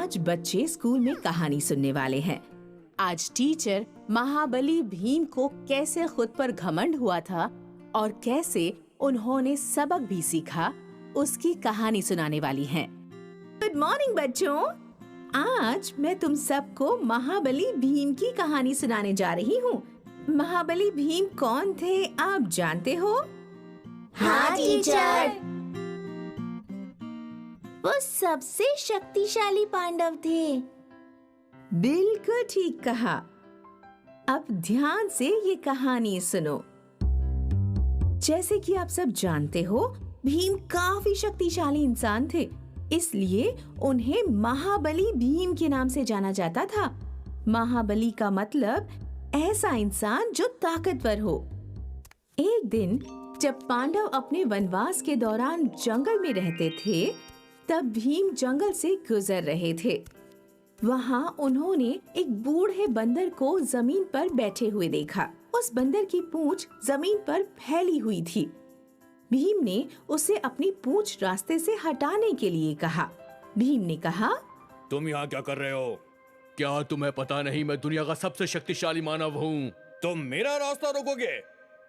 आज बच्चे स्कूल में कहानी सुनने वाले हैं। आज टीचर महाबली भीम को कैसे खुद पर घमंड हुआ था और कैसे उन्होंने सबक भी सीखा, उसकी कहानी सुनाने वाली हैं। गुड मॉर्निंग बच्चों, आज मैं तुम सबको महाबली भीम की कहानी सुनाने जा रही हूँ। महाबली भीम कौन थे आप जानते हो? हाँ टीचर, वो सबसे शक्तिशाली पांडव थे। बिल्कुल ठीक कहा। अब ध्यान से ये कहानी सुनो। जैसे कि आप सब जानते हो, भीम काफी शक्तिशाली इंसान थे, इसलिए उन्हें महाबली भीम के नाम से जाना जाता था। महाबली का मतलब ऐसा इंसान जो ताकतवर हो। एक दिन जब पांडव अपने वनवास के दौरान जंगल में रहते थे, तब भीम जंगल से गुजर रहे थे। वहाँ उन्होंने एक बूढ़े बंदर को जमीन पर बैठे हुए देखा। उस बंदर की पूंछ जमीन पर फैली हुई थी। भीम ने उसे अपनी पूंछ रास्ते से हटाने के लिए कहा। भीम ने कहा, तुम यहाँ क्या कर रहे हो? क्या तुम्हें पता नहीं मैं दुनिया का सबसे शक्तिशाली मानव हूँ? तुम मेरा रास्ता रोकोगे?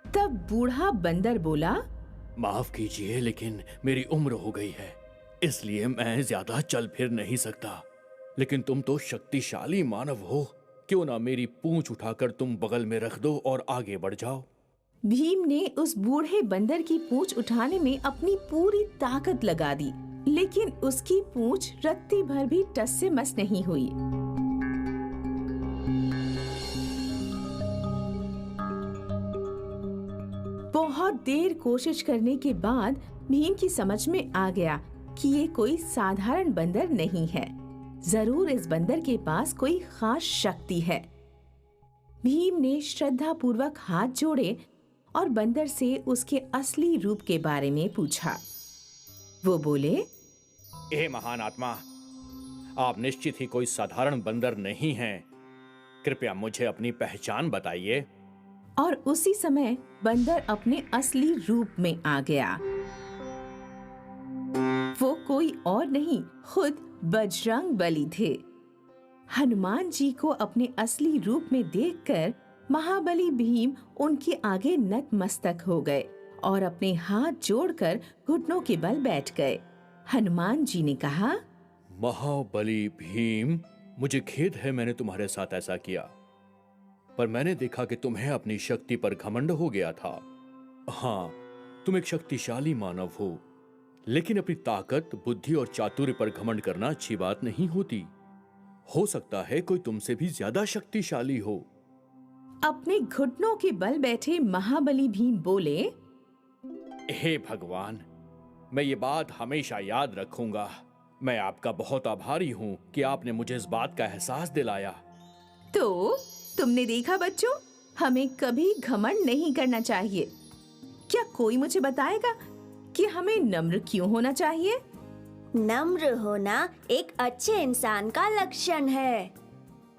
तब बूढ़ा बंदर बोला, माफ कीजिए, लेकिन मेरी उम्र हो गई है, इसलिए मैं ज्यादा चल फिर नहीं सकता। लेकिन तुम तो शक्तिशाली मानव हो, क्यों ना मेरी पूंछ उठाकर तुम बगल में रख दो और आगे बढ़ जाओ। भीम ने उस बूढ़े बंदर की पूंछ उठाने में अपनी पूरी ताकत लगा दी, लेकिन उसकी पूंछ रत्ती भर भी टस से मस नहीं हुई। बहुत देर कोशिश करने के बाद भीम की समझ में आ गया कि ये कोई साधारण बंदर नहीं है। जरूर इस बंदर के पास कोई खास शक्ति है। भीम ने श्रद्धा पूर्वक हाथ जोड़े और बंदर से उसके असली रूप के बारे में पूछा। वो बोले, ए महान आत्मा, आप निश्चित ही कोई साधारण बंदर नहीं हैं। कृपया मुझे अपनी पहचान बताइए। और उसी समय बंदर अपने असली रूप में आ गया। वो कोई और नहीं, खुद बजरंग बली थे। हनुमान जी को अपने असली रूप में देखकर महाबली भीम उनके आगे नतमस्तक हो गए और अपने हाथ जोड़कर घुटनों के बल बैठ गए। हनुमान जी ने कहा, महाबली भीम, मुझे खेद है मैंने तुम्हारे साथ ऐसा किया, पर मैंने देखा कि तुम्हें अपनी शक्ति पर घमंड हो गया था। हाँ, तुम एक शक्तिशाली मानव हो, लेकिन अपनी ताकत, बुद्धि और चातुर्य पर घमंड करना अच्छी बात नहीं होती। हो सकता है कोई तुमसे भी ज्यादा शक्तिशाली हो। अपने घुटनों के बल बैठे महाबली भीम बोले, हे भगवान, मैं ये बात हमेशा याद रखूंगा। मैं आपका बहुत आभारी हूँ कि आपने मुझे इस बात का एहसास दिलाया। तो तुमने देखा बच्चों, हमें कभी घमंड नहीं करना चाहिए। क्या कोई मुझे बताएगा कि हमें नम्र क्यों होना चाहिए? नम्र होना एक अच्छे इंसान का लक्षण है।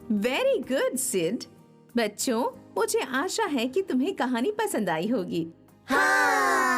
Very good Sid. बच्चों, मुझे आशा है कि तुम्हें कहानी पसंद आई होगी। हाँ।